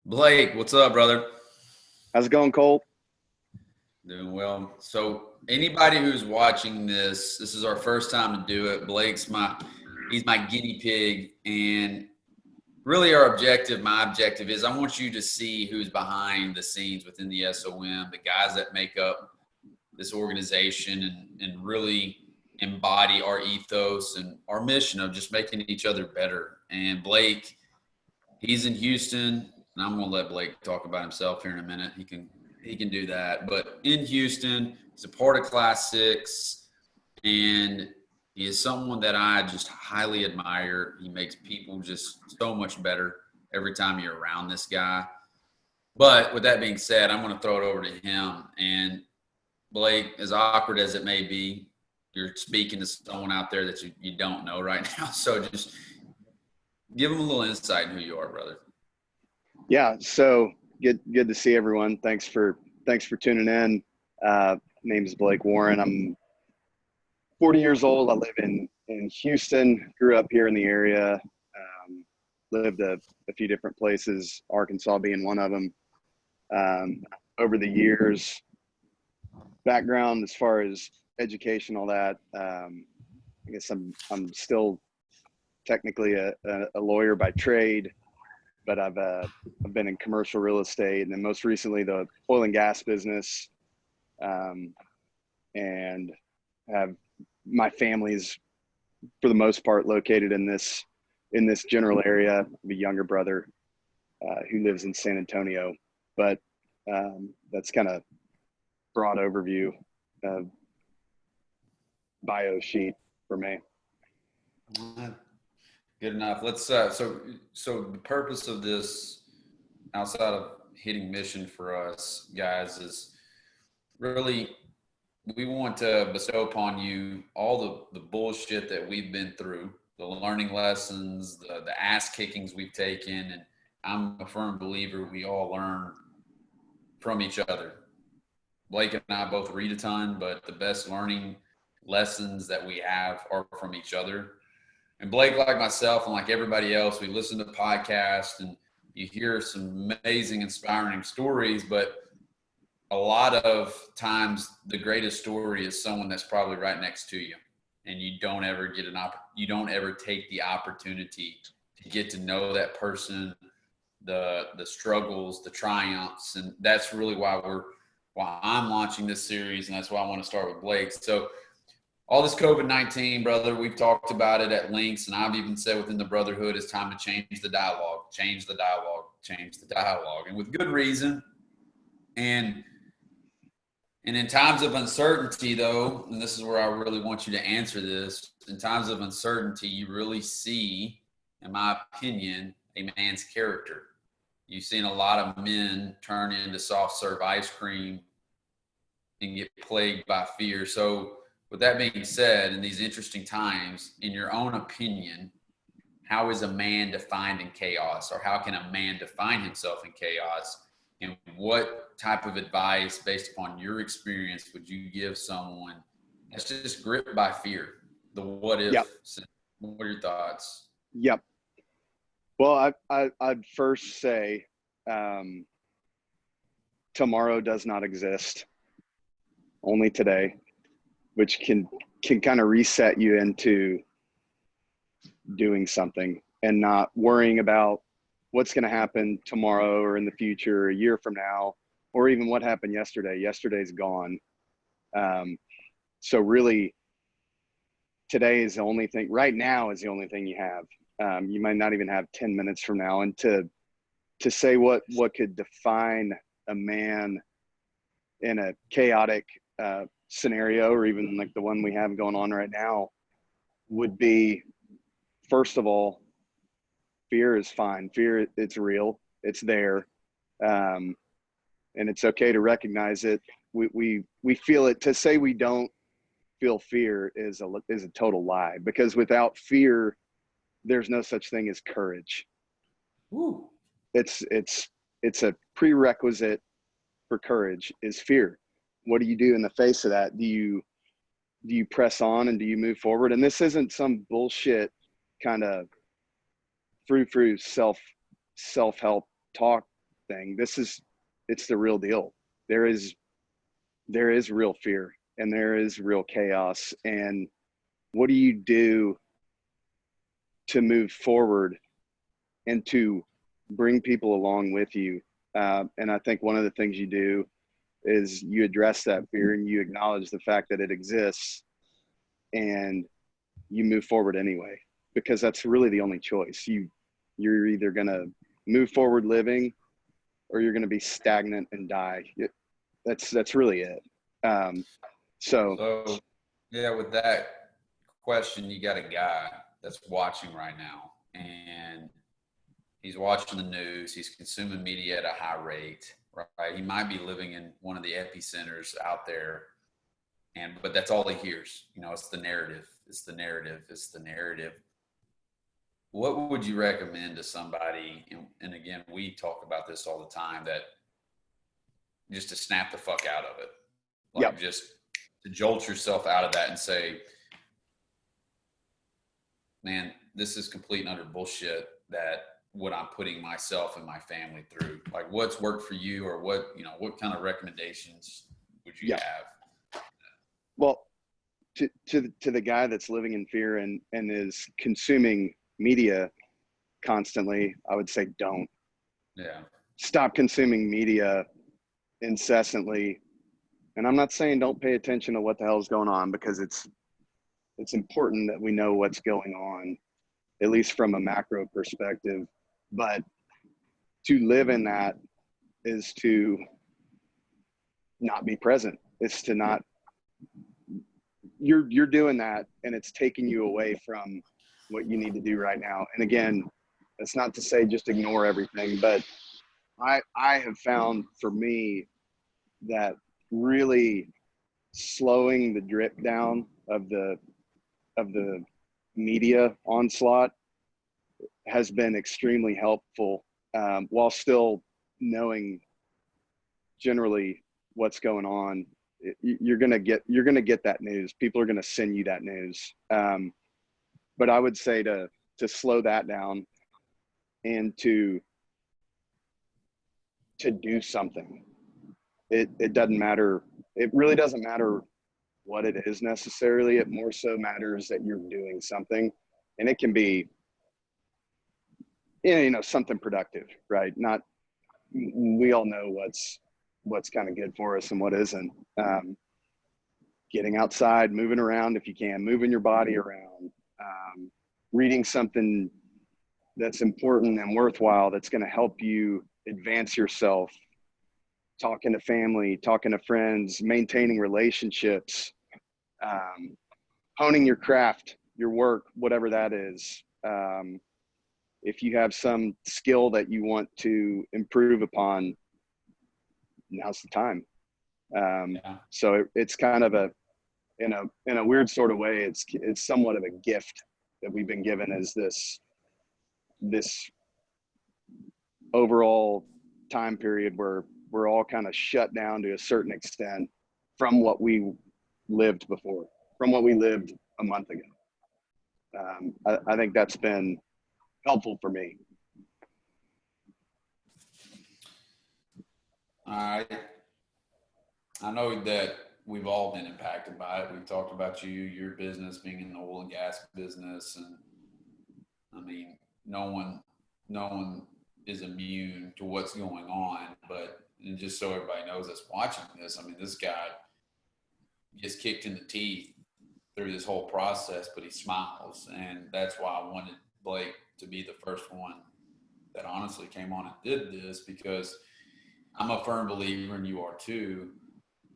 Blake, what's up, brother? How's it going, Cole? Doing well. So, anybody who's watching this is our first time to do it. He's my guinea pig, and really my objective is I want you to see who's behind the scenes within the SOM, the guys that make up this organization and really embody our ethos and our mission of just making each other better. And Blake, he's in Houston, and I'm going to let Blake talk about himself here in a minute. He can do that. But in Houston, he's a part of Class Six, and he is someone that I just highly admire. He makes people just so much better every time you're around this guy. But with that being said, I'm going to throw it over to him. And Blake, as awkward as it may be, you're speaking to someone out there that you don't know right now. So just give him a little insight in who you are, brother. Yeah, so good to see everyone. Thanks for tuning in. Name's Blake Warren. I'm 40 years old. I live in Houston. Grew up here in the area. Lived a few different places, Arkansas being one of them. Over the years, background as far as education, all that. I guess I'm still technically a lawyer by trade, but I've been in commercial real estate, and then most recently the oil and gas business, and have my family's for the most part located in this general area. I have a younger brother who lives in San Antonio, but that's kind of broad overview of bio sheet for me. Good enough. Let's so the purpose of this outside of hitting mission for us guys is really we want to bestow upon you all the bullshit that we've been through, the learning lessons, the ass kickings we've taken, and I'm a firm believer we all learn from each other. Blake and I both read a ton, but the best learning lessons that we have are from each other. And Blake, like myself and like everybody else, we listen to podcasts and you hear some amazing, inspiring stories, but a lot of times the greatest story is someone that's probably right next to you, and you don't ever take the opportunity to get to know that person, the struggles, the triumphs, and that's really why I'm launching this series, and that's why I want to start with Blake. So all this COVID-19, brother, we've talked about it at lengths, and I've even said within the brotherhood, it's time to change the dialogue, change the dialogue, change the dialogue, and with good reason. And and in times of uncertainty, though, and this is where I really want you to answer this, in times of uncertainty, you really see, in my opinion, a man's character. You've seen a lot of men turn into soft serve ice cream and get plagued by fear. So, with that being said, in these interesting times, in your own opinion, how is a man defined in chaos, or how can a man define himself in chaos? And what type of advice, based upon your experience, would you give someone that's just gripped by fear? The what Yep. if? What are your thoughts? Yep. Well, I'd first say um, tomorrow does not exist, only today, which can kind of reset you into doing something and not worrying about what's going to happen tomorrow or in the future, a year from now, or even what happened yesterday. Yesterday's gone. Um, so really, today is the only thing. Right now is the only thing you have. You might not even have 10 minutes from now. And to say what could define a man in a chaotic scenario, or even like the one we have going on right now, would be, first of all, fear is fine. Fear, it's real. It's there. Um, and it's okay to recognize it. We feel it. To say we don't feel fear is a total lie, because without fear, there's no such thing as courage. Woo. It's a prerequisite for courage is fear. What do you do in the face of that? Do you press on and do you move forward? And this isn't some bullshit kind of frou-frou self help talk. thing. It's the real deal. There is real fear and there is real chaos. And what do you do to move forward and to bring people along with you? And I think one of the things you do is you address that fear and you acknowledge the fact that it exists, and you move forward anyway, because that's really the only choice. You're either going to move forward living, or you're going to be stagnant and die. That's really it. So yeah, with that question, you got a guy that's watching right now, and he's watching the news. He's consuming media at a high rate, right? He might be living in one of the epicenters out there, but that's all he hears. You know, it's the narrative. It's the narrative. It's the narrative. What would you recommend to somebody? And again, we talk about this all the time, that just to snap the fuck out of it, like just to jolt yourself out of that and say, man, this is complete and utter bullshit, that what I'm putting myself and my family through. Like, what's worked for you, or what kind of recommendations would you have? Well, to the guy that's living in fear and is consuming media constantly, I would say don't. Stop consuming media incessantly. And I'm not saying don't pay attention to what the hell is going on, because it's important that we know what's going on, at least from a macro perspective. But to live in that is to not be present. It's to not, you're doing that, and it's taking you away from what you need to do right now. And again, that's not to say just ignore everything, but I have found for me that really slowing the drip down of the media onslaught has been extremely helpful, while still knowing generally what's going on. You're gonna get that news. People are gonna send you that news. But I would say to slow that down, and to do something. It doesn't matter. It really doesn't matter what it is necessarily. It more so matters that you're doing something, and it can be, something productive, right? Not, we all know what's kind of good for us and what isn't. Getting outside, moving around if you can, moving your body around, reading something that's important and worthwhile, that's going to help you advance yourself, talking to family, talking to friends, maintaining relationships, honing your craft, your work, whatever that is. If you have some skill that you want to improve upon, now's the time. So it's kind of in a weird sort of way, it's somewhat of a gift that we've been given, as this overall time period where we're all kind of shut down to a certain extent from what we lived before, from what we lived a month ago. I think that's been helpful for me. All right. I know that we've all been impacted by it. We've talked about your business being in the oil and gas business. And I mean, no one is immune to what's going on, but just so everybody knows that's watching this, I mean, this guy gets kicked in the teeth through this whole process, but he smiles. And that's why I wanted Blake to be the first one that honestly came on and did this, because I'm a firm believer, and you are too.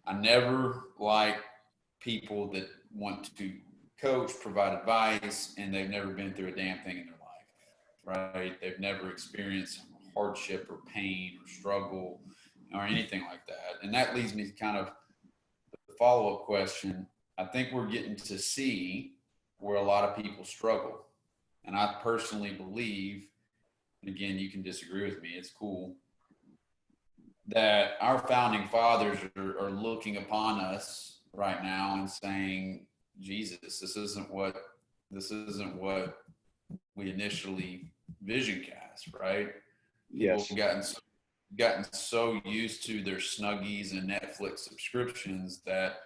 I never like people that want to coach, provide advice, and they've never been through a damn thing in their life, right? They've never experienced hardship or pain or struggle or anything like that. And that leads me to kind of the follow-up question. I think we're getting to see where a lot of people struggle. And I personally believe, and again, you can disagree with me, it's cool, that our founding fathers are looking upon us right now and saying, Jesus, this isn't what we initially vision cast, right? Yes. People have gotten gotten so used to their Snuggies and Netflix subscriptions that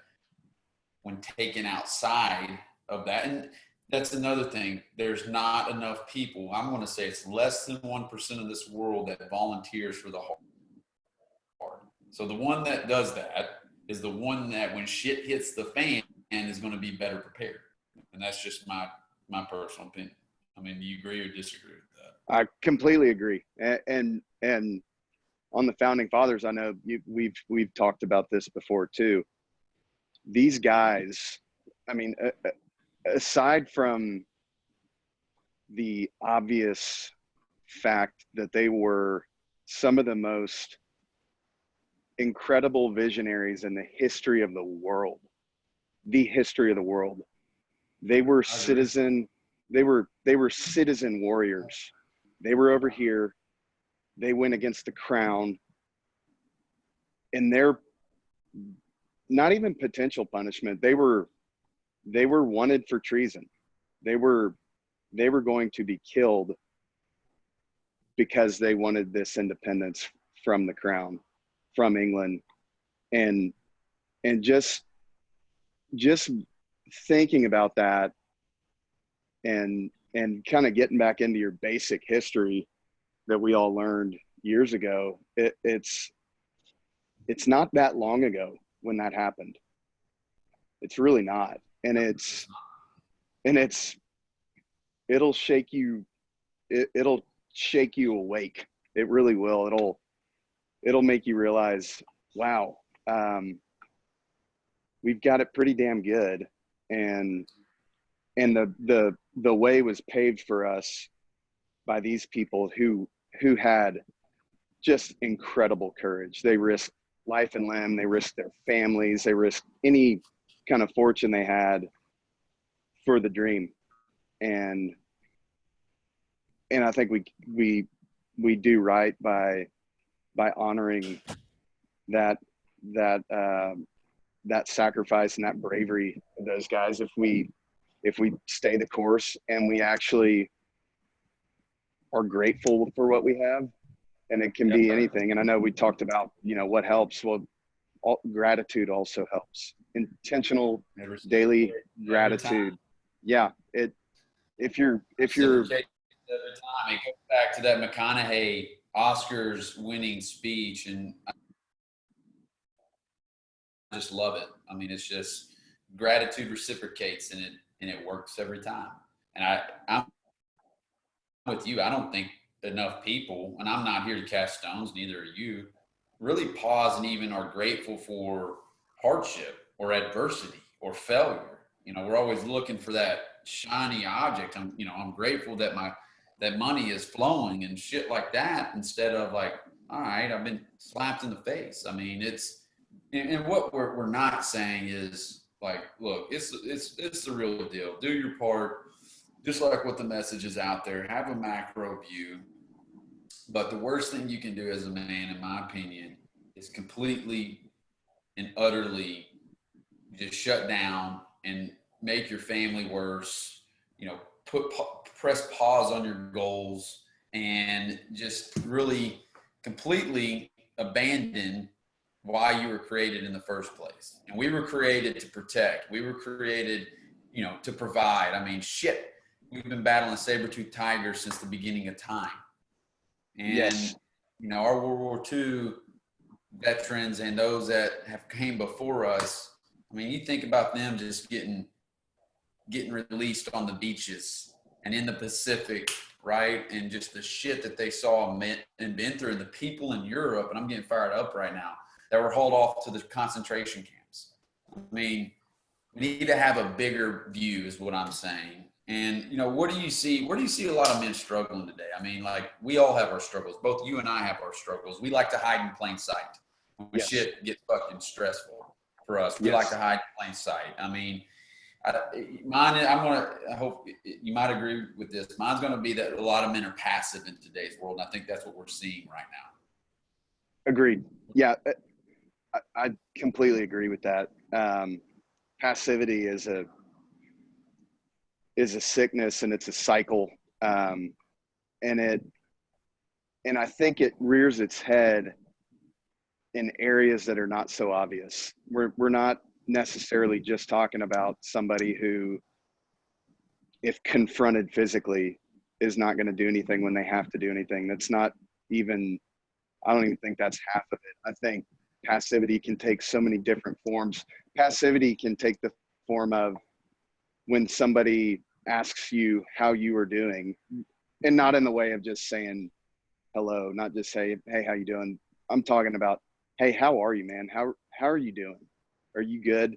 when taken outside of that, and that's another thing, there's not enough people. I'm going to say it's less than 1% of this world that volunteers for the hard. So the one that does that is the one that when shit hits the fan is going to be better prepared. And that's just my personal opinion. I mean, do you agree or disagree with that? I completely agree. And on the founding fathers, I know we've talked about this before too. These guys, I mean, aside from the obvious fact that they were some of the most incredible visionaries in the history of the world, they were citizen warriors. They were over here. They went against the crown, and they're not even potential punishment. They were wanted for treason. They were going to be killed because they wanted this independence from the crown, from England. And just thinking about that and kind of getting back into your basic history that we all learned years ago, it's not that long ago when that happened. It's really not. And it'll shake you. It'll shake you awake. It really will. It'll make you realize, wow, we've got it pretty damn good. And the way was paved for us by these people who had just incredible courage. They risked life and limb. They risked their families. They risked any kind of fortune they had for the dream. And I think we do right by honoring that sacrifice and that bravery of those guys. If we stay the course and we actually are grateful for what we have, and it can be anything. And I know we talked about, what helps. Well, gratitude also helps. Intentional daily gratitude. Yeah. If you're every time it goes back to that McConaughey Oscars winning speech, and I just love it. I mean, it's just gratitude reciprocates, and it works every time. And I'm with you. I don't think enough people, and I'm not here to cast stones, neither are you, really pause and even are grateful for hardship or adversity or failure. We're always looking for that shiny object. I'm grateful that that money is flowing and shit like that, instead of like, all right, I've been slapped in the face. I mean, and what we're not saying is like, look, it's the real deal. Do your part. Just like what the message is out there, have a macro view. But the worst thing you can do as a man, in my opinion, is completely and utterly just shut down and make your family worse. Press pause on your goals and just really completely abandon why you were created in the first place. And we were created to protect. We were created, to provide. I mean, shit. We've been battling saber-toothed tigers since the beginning of time. And, yes. Our World War II veterans and those that have came before us, I mean, you think about them just getting released on the beaches and in the Pacific, right? And just the shit that they saw and been through, and the people in Europe, and I'm getting fired up right now, that were hauled off to the concentration camps. I mean, we need to have a bigger view is what I'm saying. And, what do you see? Where do you see a lot of men struggling today? I mean, like, we all have our struggles. Both you and I have our struggles. We like to hide in plain sight. When yes. Shit gets fucking stressful for us, we like to hide in plain sight. I mean, I hope you might agree with this. Mine's going to be that a lot of men are passive in today's world. And I think that's what we're seeing right now. Agreed. Yeah. I completely agree with that. Passivity is a sickness, and it's a cycle. And And I think it rears its head in areas that are not so obvious. We're not necessarily just talking about somebody who, if confronted physically, is not going to do anything when they have to do anything. That's not even, I don't even think that's half of it. I think passivity can take so many different forms. Passivity can take the form of when somebody asks you how you are doing, and not in the way of just saying hello, not just say, hey, how you doing? I'm talking about, hey, how are you, man? How are you doing? Are you good?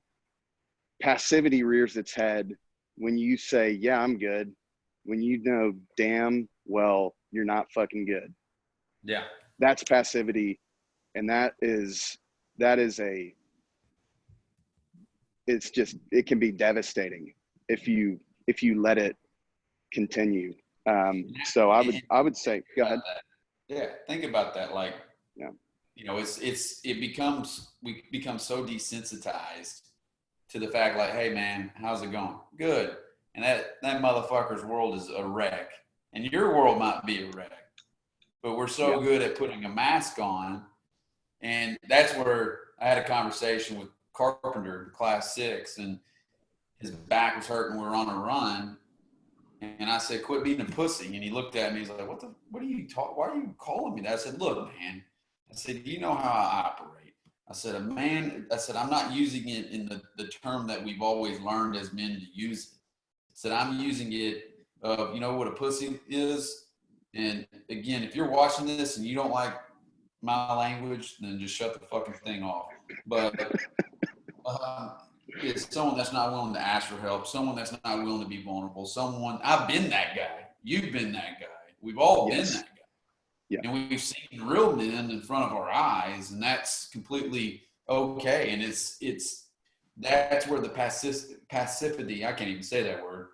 Passivity rears its head when you say, yeah, I'm good, when you know damn well you're not fucking good. Yeah. That's passivity. And it's just, it can be devastating if you let it continue. So I would say, go ahead. Yeah, think about that. Like, Yeah. you know, we become so desensitized to the fact, like, hey man, how's it going? Good. And that motherfucker's world is a wreck, and your world might be a wreck, but we're so good at putting a mask on. And that's where I had a conversation with Carpenter in class 6, and his back was hurting. We were on a run, and I said, quit being a pussy. And he looked at me. He's like, what are you talking? Why are you calling me that? I said, look, man. I said, you know how I operate. I said, I'm not using it in the term that we've always learned as men to use it. I said, I'm using it of, you know what a pussy is? And again, if you're watching this and you don't like my language, then just shut the fucking thing off. But it's someone that's not willing to ask for help, someone that's not willing to be vulnerable, someone, I've been that guy. You've been that guy. We've all been that guy. Yeah. And we've seen real men in front of our eyes, and that's completely okay. And that's where the passivity, I can't even say that word.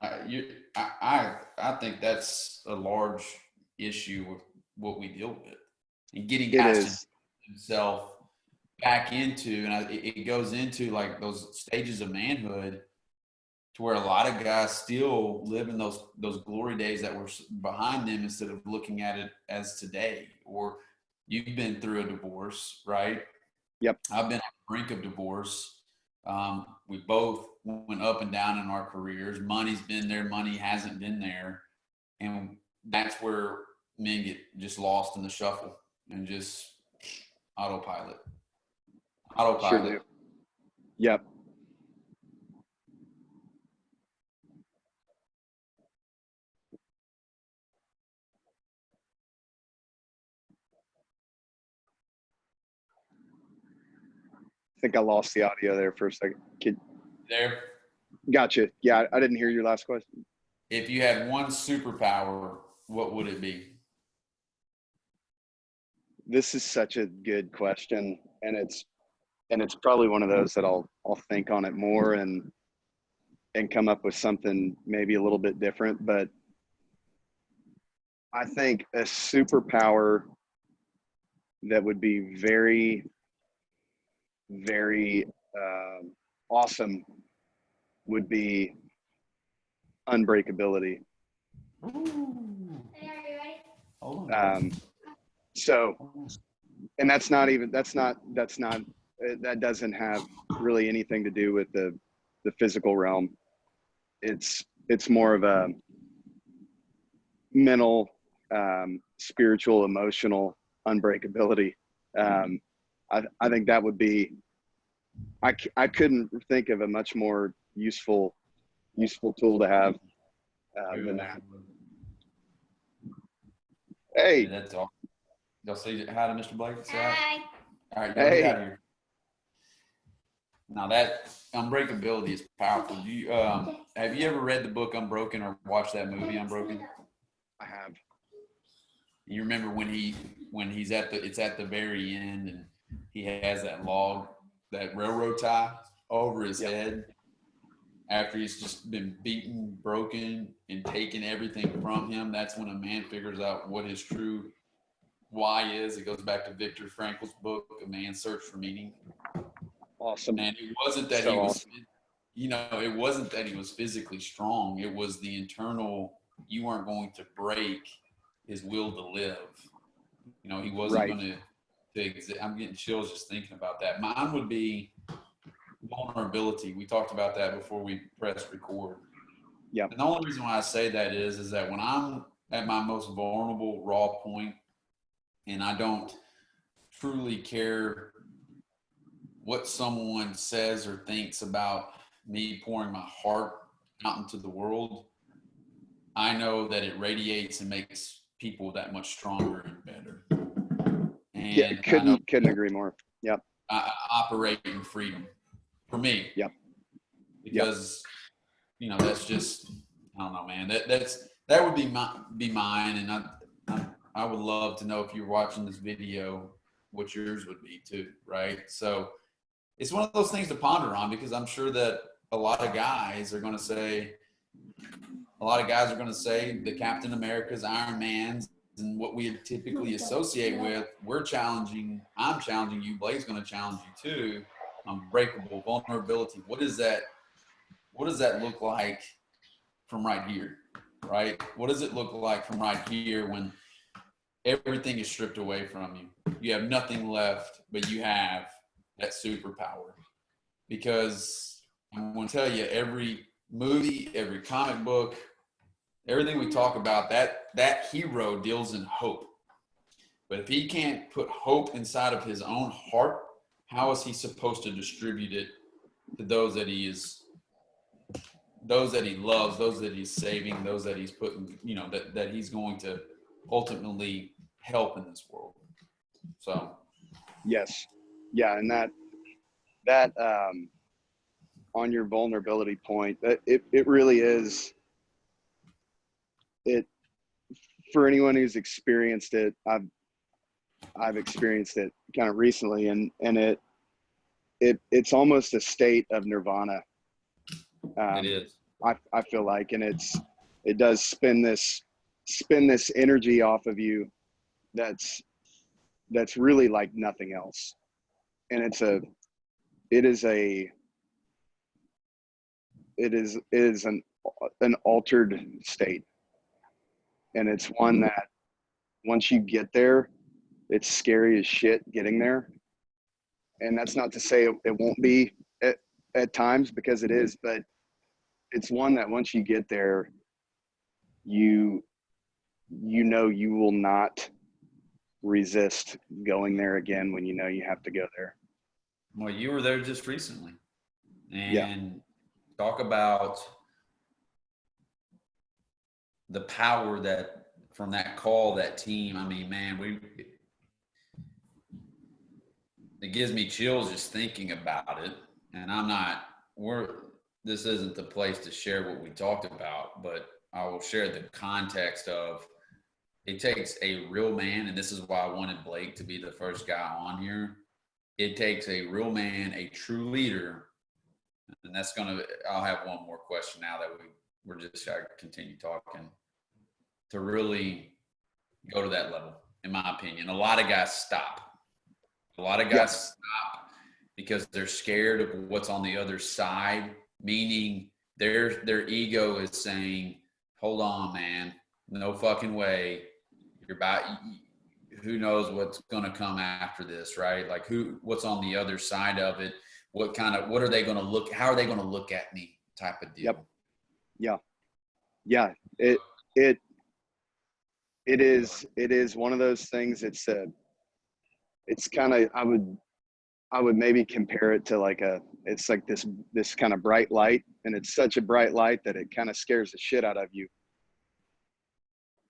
I think that's a large issue with what we deal with, and getting past himself back into, and it goes into like those stages of manhood, to where a lot of guys still live in those glory days that were behind them instead of looking at it as today. Or you've been through a divorce, right? Yep. I've been on the brink of divorce. We both went up and down in our careers. Money's been there, money hasn't been there, and that's where men get just lost in the shuffle and just autopilot. Sure do. Yep. I think I lost the audio there for a second. There. Gotcha. Yeah, I didn't hear your last question. If you had one superpower, what would it be? This is such a good question, and it's probably one of those that I'll think on it more and come up with something maybe a little bit different. But I think a superpower that would be very, very awesome would be unbreakability. Hey, are you ready? Hold on. So, and that doesn't have really anything to do with the physical realm. It's more of a mental, spiritual, emotional unbreakability. I think that would be, I couldn't think of a much more useful tool to have than that. Hey, that's all. Y'all say hi to Mr. Blake? Hi. All right, y'all get out of here. Now that unbreakability is powerful. Have you ever read the book Unbroken or watched that movie Unbroken? I have. You remember when he's it's at the very end, and he has that log, that railroad tie over his head after he's just been beaten, broken, and taken everything from him. That's when a man figures out what his true why is. It goes back to Viktor Frankl's book, A Man's Search for Meaning. Awesome. And it wasn't that he was, it wasn't that he was physically strong. It was the internal, you weren't going to break his will to live. You know, he wasn't Right. going to exist. I'm getting chills just thinking about that. Mine would be vulnerability. We talked about that before we pressed record. Yep. And the only reason why I say that is that when I'm at my most vulnerable, raw point, and I don't truly care what someone says or thinks about me pouring my heart out into the world, I know that it radiates and makes people that much stronger and better. Yeah. And I know Couldn't agree more. Yep. I operate in freedom for me. Yep. Because, you know, that's just, I don't know, man. That would be mine. And I would love to know, if you're watching this video, what yours would be too, right? So it's one of those things to ponder on, because I'm sure that a lot of guys are going to say the Captain America's, Iron Man's, and what we typically associate with. I'm challenging you. Blake's going to challenge you too. Unbreakable, vulnerability. What does that look like from right here, right? What does it look like from right here when everything is stripped away from you? You have nothing left, but you have that superpower. Because I'm going to tell you, every movie, every comic book, everything we talk about, that hero deals in hope. But if he can't put hope inside of his own heart, how is he supposed to distribute it to those that he loves, those that he's saving, those that he's putting, you know, that he's going to ultimately help in this world? So Yes. Yeah. And that on your vulnerability point, that it really is it, for anyone who's experienced it. I've experienced it kind of recently, and it's almost a state of nirvana. it is. I feel like, and it does spin this energy off of you that's really like nothing else. And it is an altered state, and it's one that once you get there, it's scary as shit getting there. And that's not to say it won't be at times, because it is, but it's one that once you get there, you know you will not resist going there again when you know you have to go there. Well, you were there just recently, Yeah. and talk about the power that from that call, that team. I mean, man, it gives me chills just thinking about it. And this isn't the place to share what we talked about, but I will share the context of, it takes a real man, and this is why I wanted Blake to be the first guy on here. It takes a real man, a true leader. And I'll have one more question now that we're just going to continue talking, to really go to that level. In my opinion, a lot of guys stop. Stop because they're scared of what's on the other side, meaning their ego is saying, hold on, man, no fucking way. Who knows what's going to come after this, right? Like what's on the other side of it? How are they going to look at me type of deal? Yep. Yeah. It is one of those things. It's kind of, I would maybe compare it to it's like this kind of bright light, and it's such a bright light that it kind of scares the shit out of you.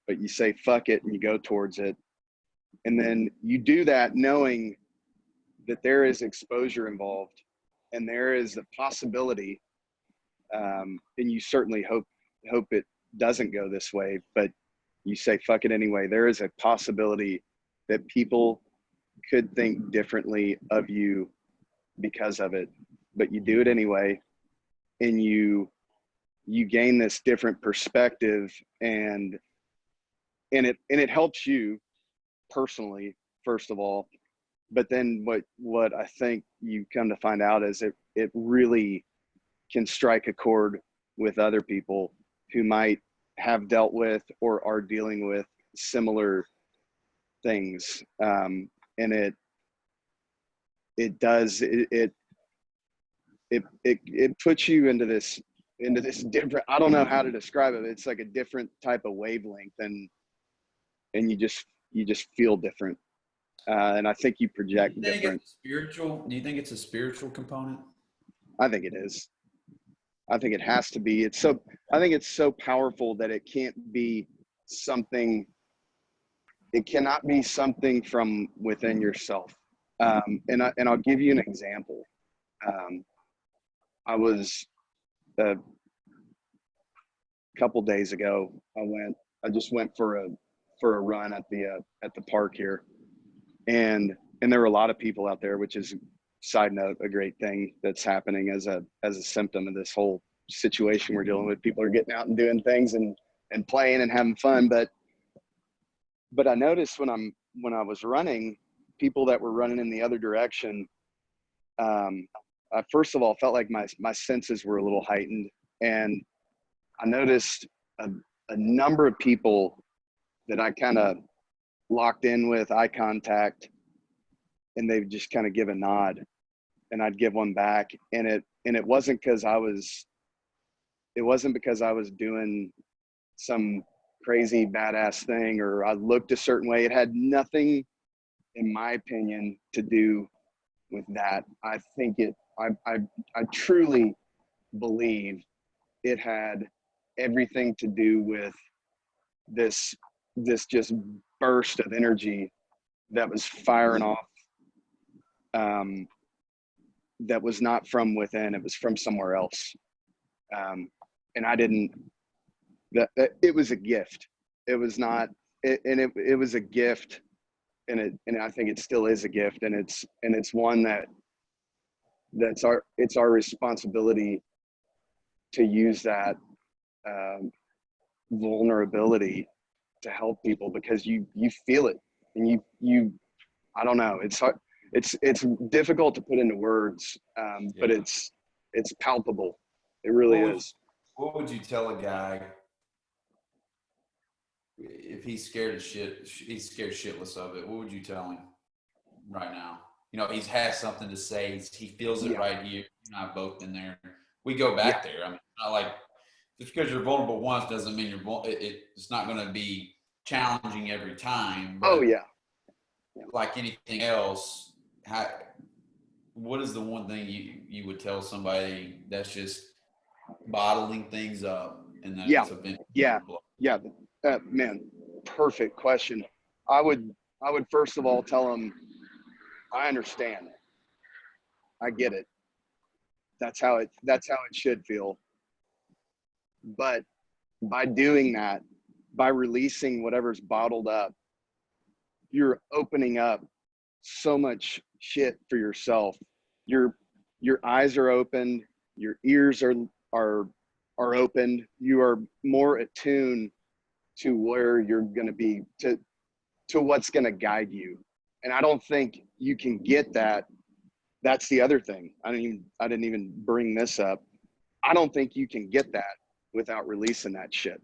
But you say, fuck it, and you go towards it. And then you do that knowing that there is exposure involved, and there is a possibility, and you certainly hope it doesn't go this way, but you say, fuck it anyway. There is a possibility that people could think differently of you because of it, but you do it anyway. And you gain this different perspective, and it helps you personally, first of all. But then what I think you come to find out is it really can strike a chord with other people who might have dealt with or are dealing with similar things. And it does, it puts you into this different, I don't know how to describe it. It's like a different type of wavelength, and you just feel different. And I think you project different. Do you think it's a spiritual component? I think it is. I think it has to be. I think it's so powerful that it can't be something, it cannot be something from within yourself. And I'll give you an example. I was a couple days ago, I just went for a run at the park here. And there were a lot of people out there, which is, side note, a great thing that's happening as a symptom of this whole situation we're dealing with. People are getting out and doing things and playing and having fun. But I noticed when I was running, people that were running in the other direction, I first of all felt like my senses were a little heightened. And I noticed a number of people that I kind of locked in with eye contact, and they'd just kind of give a nod, and I'd give one back. And it wasn't because I was doing some crazy badass thing, or I looked a certain way. It had nothing, in my opinion, to do with that. I think I truly believe it had everything to do with this just burst of energy that was firing off, that was not from within, it was from somewhere else. And I didn't, that it was a gift. It was not, it was a gift, and I think it still is a gift. And it's one it's our responsibility to use that vulnerability to help people, because you feel it, and you I don't know, it's hard, it's difficult to put into words, but it's palpable. It really is. What would you tell a guy if he's scared of shit? He's scared shitless of it. What would you tell him right now? You know, he's has something to say. He feels it right here. You and I both in there. We go back there. I mean, not like just because you're vulnerable once doesn't mean it's not going to be challenging every time. But like anything else, what is the one thing you would tell somebody that's just bottling things up and that it's eventually man, perfect question. I would first of all tell them, I understand, I get it, that's how it should feel. But by doing that, by releasing whatever's bottled up, you're opening up so much shit for yourself. Your eyes are opened, your ears are opened, you are more attuned to where you're going to be, to what's going to guide you. And I don't think you can get that. That's the other thing. I didn't even bring this up. I don't think you can get that without releasing that shit.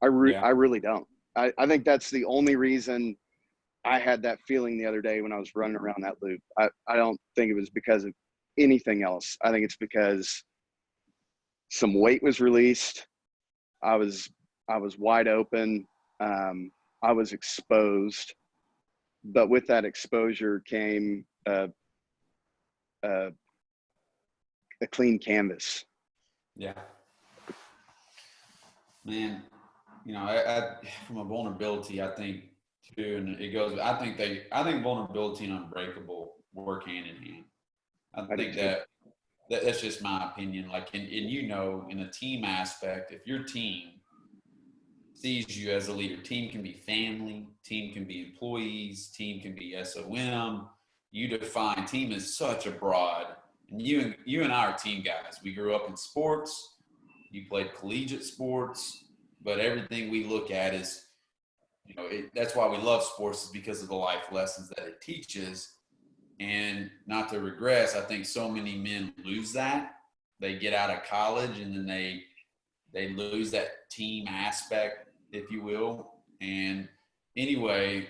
I really don't. I think that's the only reason I had that feeling the other day when I was running around that loop. I don't think it was because of anything else. I think it's because some weight was released. I was wide open. I was exposed, but with that exposure came a clean canvas. Yeah, man. You know, from a vulnerability, I think too, and it goes. I think vulnerability and Unbreakable work hand in hand. I think that's just my opinion. Like, and you know, in a team aspect, if your team sees you as a leader, team can be family, team can be employees, team can be SOM. You define team as such a broad. And you and I are team guys. We grew up in sports. You played collegiate sports, but everything we look at is, you know, that's why we love sports, is because of the life lessons that it teaches. And not to regress, I think so many men lose that. They get out of college and then they lose that team aspect, if you will. And anyway,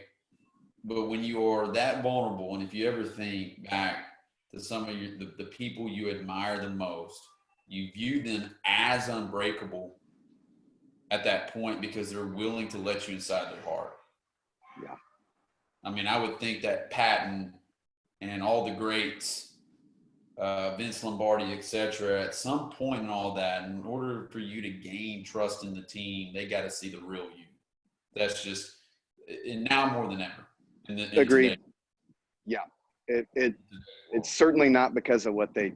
but when you're that vulnerable, and if you ever think back to some of the people you admire the most, you view them as unbreakable at that point because they're willing to let you inside their heart. Yeah. I mean, I would think that Patton and all the greats, Vince Lombardi, etc., at some point in all that, in order for you to gain trust in the team, they got to see the real you. That's just, and now more than ever. Agreed. Today. Yeah. It's certainly not because of what they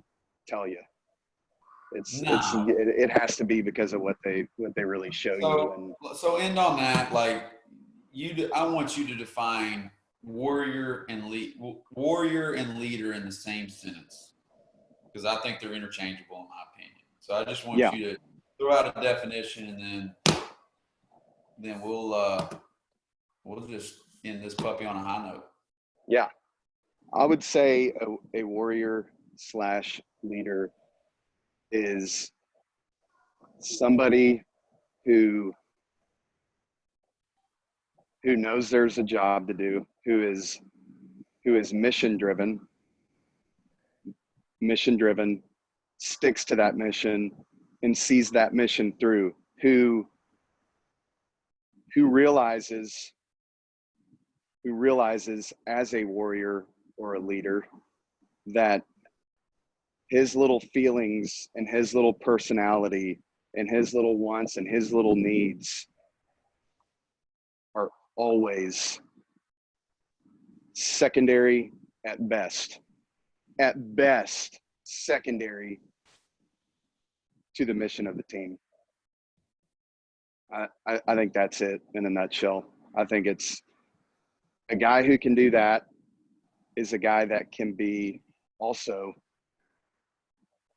tell you. It has to be because of what they really show you. And so end on that. Like I want you to define warrior and leader in the same sentence, because I think they're interchangeable in my opinion. So I just want you to throw out a definition, and then we'll just end this puppy on a high note. Yeah, I would say a warrior / leader is somebody who knows there's a job to do, who is mission driven, sticks to that mission and sees that mission through, who realizes as a warrior or a leader that his little feelings and his little personality and his little wants and his little needs are always secondary at best secondary to the mission of the team. I think that's it in a nutshell. I think it's a guy who can do that is a guy that can be also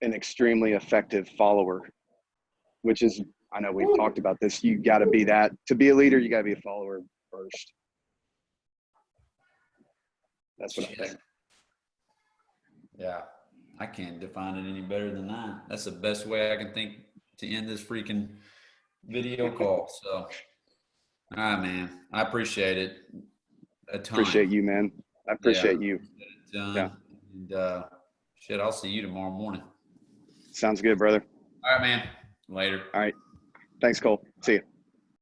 an extremely effective follower, which is, I know we've talked about this. You got to be that. To be a leader, you got to be a follower first. That's what I think. Yeah, I can't define it any better than that. That's the best way I can think to end this freaking video call. So, all right, man. I appreciate it a ton. Appreciate you, man. I appreciate you. Yeah. And shit, I'll see you tomorrow morning. Sounds good, brother. All right, man. Later. All right. Thanks, Cole. See you.